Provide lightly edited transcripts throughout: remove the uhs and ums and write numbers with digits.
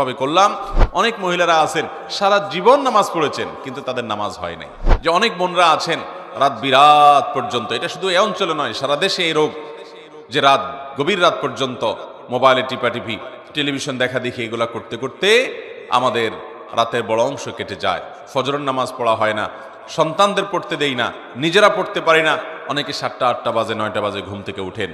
ভাবে করলাম। অনেক মহিলারা আছেন সারা জীবন নামাজ পড়েছেন কিন্তু তাদের নামাজ হয় নাই। যে অনেক বোনরা আছেন রাত বিরাত পর্যন্ত, এটা শুধু এই অঞ্চলে নয়, সারা দেশে এই রোগ, যে রাত গভীর রাত পর্যন্ত মোবাইলে টিপাটিপি, টেলিভিশন দেখা দেখি, এগুলা করতে করতে আমাদের রাতের বড় অংশ কেটে যায়। ফজরের নামাজ পড়া হয় না, সন্তানদের পড়তে দেই না, নিজেরা পড়তে পারি না। অনেকে 7টা 8টা বাজে 9টা বাজে ঘুম থেকে উঠেন।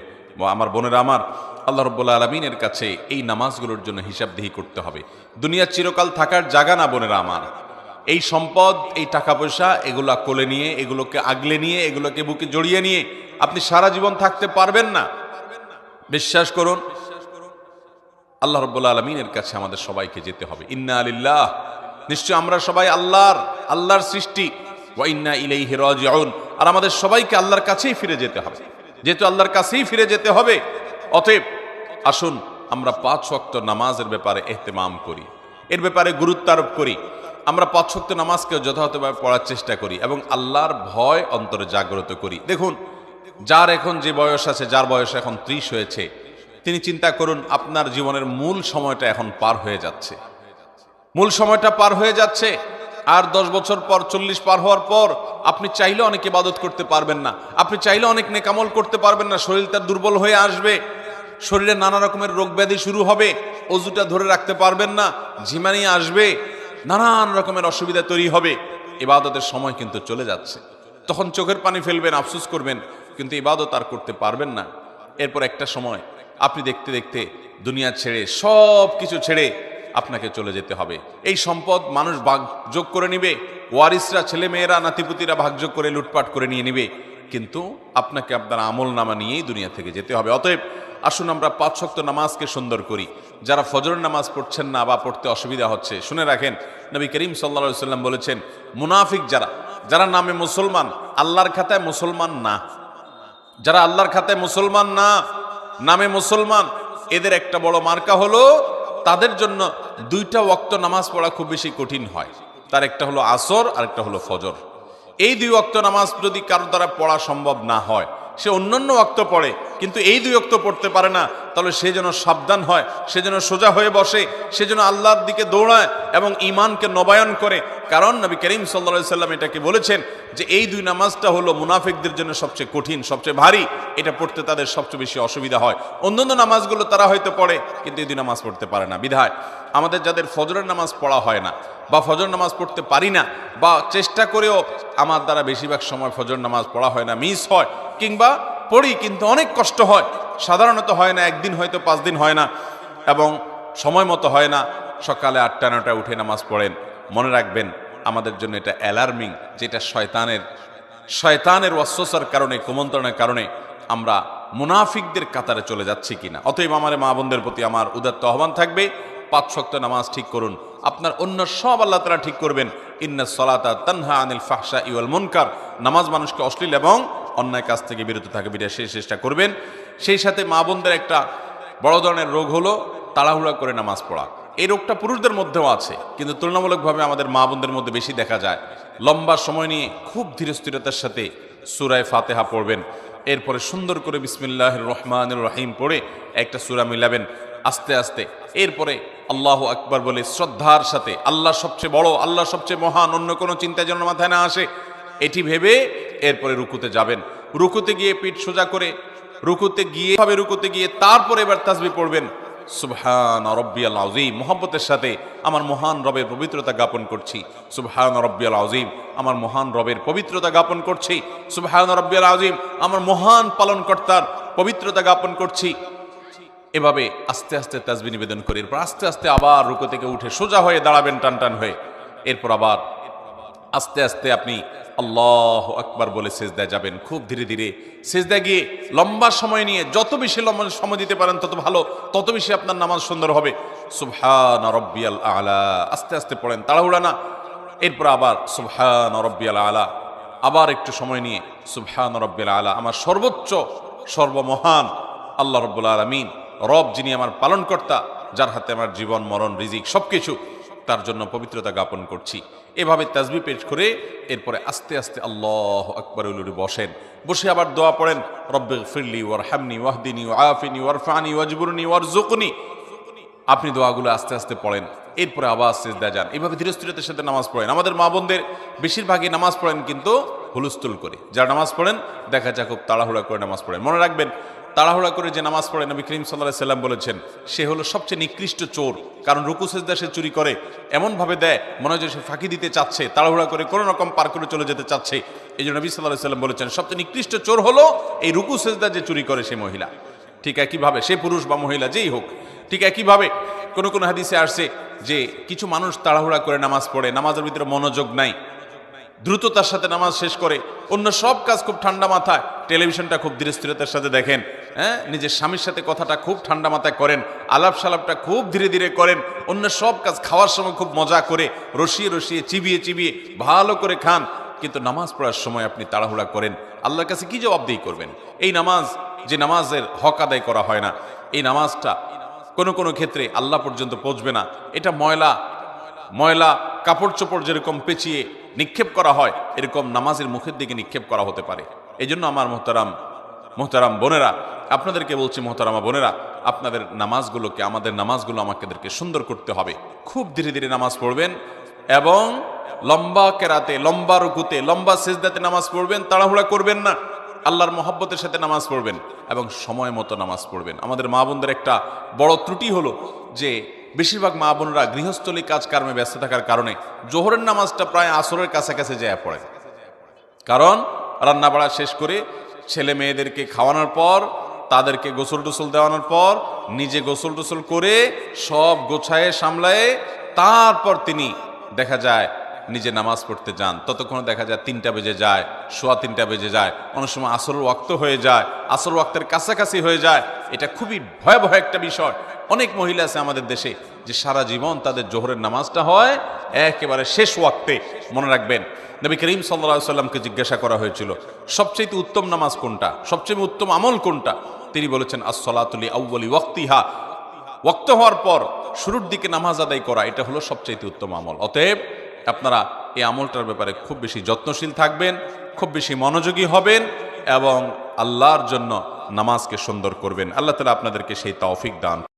আমার বোনেরা আমার, আল্লাহ রাব্বুল আলামিনের কাছে এই নামাজগুলোর জন্য হিসাবদিহি করতে হবে। দুনিয়া চিরকাল থাকার জায়গা না বোনেরা আমার। এই সম্পদ, এই টাকা পয়সা, এগুলা কোলে নিয়ে, এগুলোকে আগলে নিয়ে, এগুলোকে বুকে জড়িয়ে নিয়ে আপনি সারা জীবন থাকতে পারবেন না। বিশ্বাস করুন, আল্লাহ রাব্বুল আলামিনের কাছে আমাদের সবাইকে যেতে হবে। ইন্না লিল্লাহ, নিশ্চয় আমরা সবাই আল্লাহর সৃষ্টি, ওয়া ইন্না ইলাইহি রাজিউন, আর আমাদের সবাইকে আল্লাহর কাছেই ফিরে যেতে হবে। যেহেতু আল্লাহর কাছেই ফিরে যেতে হবে, অতএব আসুন আমরা 5 ওয়াক্ত নামাজের ব্যাপারে ইহতিমাম করি, এর ব্যাপারে গুরুত্ব আরোপ করি। আমরা 5 ওয়াক্ত নামাজকে যথাযথভাবে পড়ার চেষ্টা করি এবং আল্লাহর ভয় অন্তরে জাগ্রত করি। দেখুন, যার এখন যে বয়স আছে, যার বয়স এখন 30 হয়েছে, তিনি চিন্তা করুন, আপনার জীবনের মূল সময়টা এখন পার হয়ে যাচ্ছে। মূল সময়টা পার হয়ে যাচ্ছে। আর 10 বছর পর, 40 পার হওয়ার পর আপনি চাইলে অনেক ইবাদত করতে পারবেন না, আপনি চাইলে অনেক নেকামল করতে পারবেন না। শরীরটা দুর্বল হয়ে আসবে, শরীরে নানা রকমের রোগ ব্যাধি শুরু হবে, অজুটা ধরে রাখতে পারবেন না, ঝিমানি আসবে, নানান রকমের অসুবিধা তৈরি হবে। ইবাদতের সময় কিন্তু চলে যাচ্ছে। তখন চোখের পানি ফেলবেন, আফসোস করবেন, কিন্তু ইবাদত আর করতে পারবেন না। এরপর একটা সময় আপনি দেখতে দেখতে দুনিয়া ছেড়ে, সব কিছু ছেড়ে আপনাকে চলে যেতে হবে। এই সম্পদ মানুষ ভাগযোগ করে নিবে, ওয়ারিসরা, ছেলে মেয়েরা, নাতিপুতিরা ভাগযোগ করে লুটপাট করে নিয়ে নিবে, কিন্তু আপনাকে আপনার আমল নামা নিয়েই দুনিয়া থেকে যেতে হবে। অতএব আসুন আমরা 5 ওয়াক্ত নামাজকে সুন্দর করি। যারা ফজরের নামাজ পড়ছেন না বা পড়তে অসুবিধা হচ্ছে, শুনে রাখেন, নবী করিম সাল্লাল্লাহু আলাইহি সাল্লাম বলেছেন, মুনাফিক যারা নামে মুসলমান, আল্লাহর খাতায় মুসলমান না, যারা আল্লাহর খাতায় মুসলমান না, নামে মুসলমান, এদের একটা বড় মার্কা হলো, তাদের জন্য 2টা ওয়াক্ত নামাজ পড়া খুব বেশি কঠিন হয়। তার একটা হলো আসর, আর একটা হলো ফজর। এই 2 ওয়াক্ত নামাজ যদি কারো দ্বারা পড়া সম্ভব না হয়, সে অন্যান্য ওয়াক্ত পড়ে কিন্তু এই 2 ওয়াক্ত পড়তে পারে না, তাহলে সে যেন সাবধান হয়, সে যেন সোজা হয়ে বসে, সে যেন আল্লাহর দিকে দৌড়ায় এবং ঈমানকে নবায়ন করে। কারণ নবী করিম সাল্লাল্লাহু আলাইহি সাল্লাম এটাকে বলেছেন যে এই 2 নামাজটা হলো মুনাফিকদের জন্য সবচেয়ে কঠিন, সবচেয়ে ভারী, এটা পড়তে তাদের সবচেয়ে বেশি অসুবিধা হয়। অন্যান্য নামাজগুলো তারা হয়তো পড়ে কিন্তু এই 2 নামাজ পড়তে পারে না। বিধায় আমাদের যাদের ফজরের নামাজ পড়া হয় না বা ফজর নামাজ পড়তে পারি না, বা চেষ্টা করেও আমার দ্বারা বেশিরভাগ সময় ফজর নামাজ পড়া হয় না, মিস হয়, কিংবা পড়ি কিন্তু অনেক কষ্ট হয়, সাধারণত হয় না, একদিন হয়তো 5 দিন হয় না, এবং সময় মতো হয় না, সকালে 8টা 9টায় উঠে নামাজ পড়েন, মনে রাখবেন আমাদের জন্য এটা অ্যালার্মিং, যেটা শয়তানের ওয়াসওয়াসার কারণে, কুমন্ত্রণের কারণে আমরা মুনাফিকদের কাতারে চলে যাচ্ছি কিনা। অতএব আমার মা বোনদের প্রতি আমার উদাত্ত আহ্বান থাকবে, 5 ওয়াক্ত নামাজ ঠিক করুন, আপনার অন্য সব আল্লাহ তাআলা ঠিক করবেন। ইন্নাস সালাতা তানহা আনিল ফাহশাই ওয়াল মুনকার, নামাজ মানুষকে অশ্লীল এবং অন্যায় কাজ থেকে বিরত থাকবে, এটা সেই চেষ্টা করবেন। সেই সাথে মা বোনদের একটা বড় ধরনের রোগ হলো তাড়াহুড়া করে নামাজ পড়া। এই রোগটা পুরুষদের মধ্যেও আছে, কিন্তু তুলনামূলকভাবে আমাদের মা বোনদের মধ্যে বেশি দেখা যায়। লম্বা সময় নিয়ে খুব ধীরস্থিরতার সাথে সূরা ফাতিহা পড়বেন, এরপরে সুন্দর করে বিসমিল্লাহির রহমানির রহিম পড়ে একটা সূরা মিলাবেন আস্তে আস্তে, এরপরে আল্লাহু আকবার বলে শ্রদ্ধার সাথে, আল্লাহ সবচেয়ে বড়, আল্লাহ সবচেয়ে মহান, অন্য কোনো চিন্তা যেন মাথায় না আসে, এটি ভেবে এরপরে রুকুতে যাবেন। রুকুতে গিয়ে পিঠ সোজা করে রুকুতে গিয়ে তারপরে এবার তাসবিহ পড়বেন, সুবহান রাব্বিয়াল আযীম, মুহাব্বতের সাথে আমার মহান রবের পবিত্রতা জ্ঞাপন করছি, সুবহান রাব্বিয়াল আযীম, আমার মহান রবের পবিত্রতা জ্ঞাপন করছি, সুবহান রাব্বিয়াল আযীম, আমার মহান পালনকর্তার পবিত্রতা জ্ঞাপন করছি। এভাবে আস্তে আস্তে তাসবিহ নিবেদন করে এরপর আস্তে আস্তে আবার রুকু থেকে উঠে সোজা হয়ে দাঁড়াবেন টান হয়ে। এরপর আবার আস্তে আস্তে আপনি আল্লাহু আকবার বলে সিজদায় যাবেন। খুব ধীরে ধীরে সিজদায় গিয়ে লম্বা সময় নিয়ে, যত বেশি লম্বা সময় দিতে পারেন তত ভালো, তত বেশি আপনার নামাজ সুন্দর হবে। সুবহান রাব্বিয়াল আলা, আস্তে আস্তে পড়েন, তাড়াহুড়া না। এরপর আবার সুবহান রাব্বিয়াল আলা, আবার একটু সময় নিয়ে সুবহান রাব্বিয়াল আলা, আমার সর্বোচ্চ সর্বমহান আল্লাহ রাব্বুল আলামিন, রব যিনি আমার পালনকর্তা, যার হাতে আমার জীবন মরণ রিজিক সবকিছু, তার জন্য পবিত্রতা জ্ঞাপন করছি। এভাবে তাসবিহ পেশ করে এরপরে আস্তে আস্তে আল্লাহু আকবার বলে বসেন। বসে আবার দোয়া পড়েন, রব্বিগফিরলি ওয়ারহামনি ওয়াহদিনি ওয়াআফিনি ওয়ারফানি ওয়াজবুরনি ওয়ারযুকনি, আপনি দোয়াগুলো আস্তে আস্তে পড়েন, এরপরে আবার সিজদা যান, এইভাবে ধীরস্থিরতার সাথে নামাজ পড়েন। আমাদের মা বোনদের বেশিরভাগই নামাজ পড়েন কিন্তু হুলস্থুল করে। যারা নামাজ পড়েন দেখা যায় খুব তাড়াহুড়া করে নামাজ পড়েন। মনে রাখবেন, তাড়াহুড়া করে যে নামাজ পড়ে নবী করিম সাল্লাল্লাহু আলাইহি সাল্লাম বলেছেন সে হলো সবচেয়ে নিকৃষ্ট চোর। কারণ রুকু সিজদা সে চুরি করে, এমনভাবে দেয় মনে হয় যে সে ফাঁকি দিতে চাচ্ছে, তাড়াহুড়া করে কোনো রকম পার করে চলে যেতে চাচ্ছে। এই জন্য নবী সাল্লাল্লাহু আলাইহি সাল্লাম বলেছেন সবচেয়ে নিকৃষ্ট চোর হলো এই রুকু সিজদা যে চুরি করে সে মহিলা। ঠিক একইভাবে সে পুরুষ বা মহিলা যেই হোক। ঠিক একইভাবে কোন কোন হাদিসে আসছে যে কিছু মানুষ তাড়াহুড়া করে নামাজ পড়ে, নামাজের ভিতরে মনোযোগ নাই, দ্রুততার সাথে নামাজ শেষ করে, অন্য সব কাজ খুব ঠান্ডা মাথায়, টেলিভিশনটা খুব ধীরস্থিরতার সাথে দেখেন, হ্যাঁ, নিজের স্বামীর সাথে কথাটা খুব ঠান্ডা মাথায় করেন, আলাপ সালাপটা খুব ধীরে ধীরে করেন, অন্য সব কাজ খাওয়ার সময় খুব মজা করে রসিয়ে রসিয়ে চিবিয়ে চিবিয়ে ভালো করে খান, কিন্তু নামাজ পড়ার সময় আপনি তাড়াহুড়া করেন, আল্লাহর কাছে কি জবাবদিহি করবেন? এই নামাজ, যে নামাজের হক আদায় করা হয় না, এই নামাজটা কোনো কোনো ক্ষেত্রে আল্লাহ পর্যন্ত পৌঁছবে না। এটা ময়লা ময়লা কাপড় চোপড় যেরকম পেঁচিয়ে নিক্ষেপ করা হয়, এরকম নামাজের মুখের দিকে নিক্ষেপ করা হতে পারে। এই জন্য আমার মোহতারাম বোনেরা, আপনাদেরকে বলছি, মোহতারামা বোনেরা, আপনাদের নামাজগুলোকে, আমাদের নামাজগুলো আমাদেরকে সুন্দর করতে হবে। খুব ধীরে ধীরে নামাজ পড়বেন এবং লম্বা কেরাতে, লম্বা রুকুতে, লম্বা সিজদাতে নামাজ পড়বেন, তাড়াহুড়া করবেন না। আল্লাহর মহব্বতের সাথে নামাজ পড়বেন এবং সময় মতো নামাজ পড়বেন। আমাদের মা বোনদের একটা বড় ত্রুটি হলো যে বেশিরভাগ মা বোনরা গৃহস্থলী কাজকর্মে ব্যস্ত থাকার কারণে জোহরের নামাজটা প্রায় আসরের কাছাকাছি যায় পড়ে। কারণ রান্না বাড়া শেষ করে ছেলে মেয়েদেরকে খাওয়ানোর পর, তাদেরকে গোসল টোসল দেওয়ানোর পর, নিজে গোসল টোসল করে সব গোছায়ে সামলায়ে তারপর তিনি দেখা যায় নিজে নামাজ পড়তে যান। ততক্ষণ দেখা যায় 3টা বেজে যায়, সোয়া 3টা বেজে যায়, অনেক সময় আসর ওয়াক্ত হয়ে যায়, আসর ওয়াক্তের কাছাকাছি হয়ে যায়। এটা খুবই ভয়াবহ একটা বিষয়। অনেক মহিলা আছে আমাদের দেশে যে সারা জীবন তাদের জোহরের নামাজটা হয় একেবারে শেষ ওয়াক্তে। মনে রাখবেন, নবী করিম সাল্লাল্লাহু আলাইহি সাল্লামকে জিজ্ঞাসা করা হয়েছিল সবচেয়ে উত্তম নামাজ কোনটা, সবচেয়ে উত্তম আমল কোনটা? তিনি বলেছেন আস-সালাতু লি আউয়ালি ওয়াক্তিহা, ওয়াক্ত হওয়ার পর শুরুর দিকে নামাজ আদায় করা, এটা হলো সবচেয়ে উত্তম আমল। অতএব আপনারা এই আমলটার ব্যাপারে খুব বেশি যত্নশীল থাকবেন, খুব বেশি মনোযোগী হবেন এবং আল্লাহর জন্য নামাজকে সুন্দর করবেন। আল্লাহ তাআলা আপনাদেরকে সেই তৌফিক দান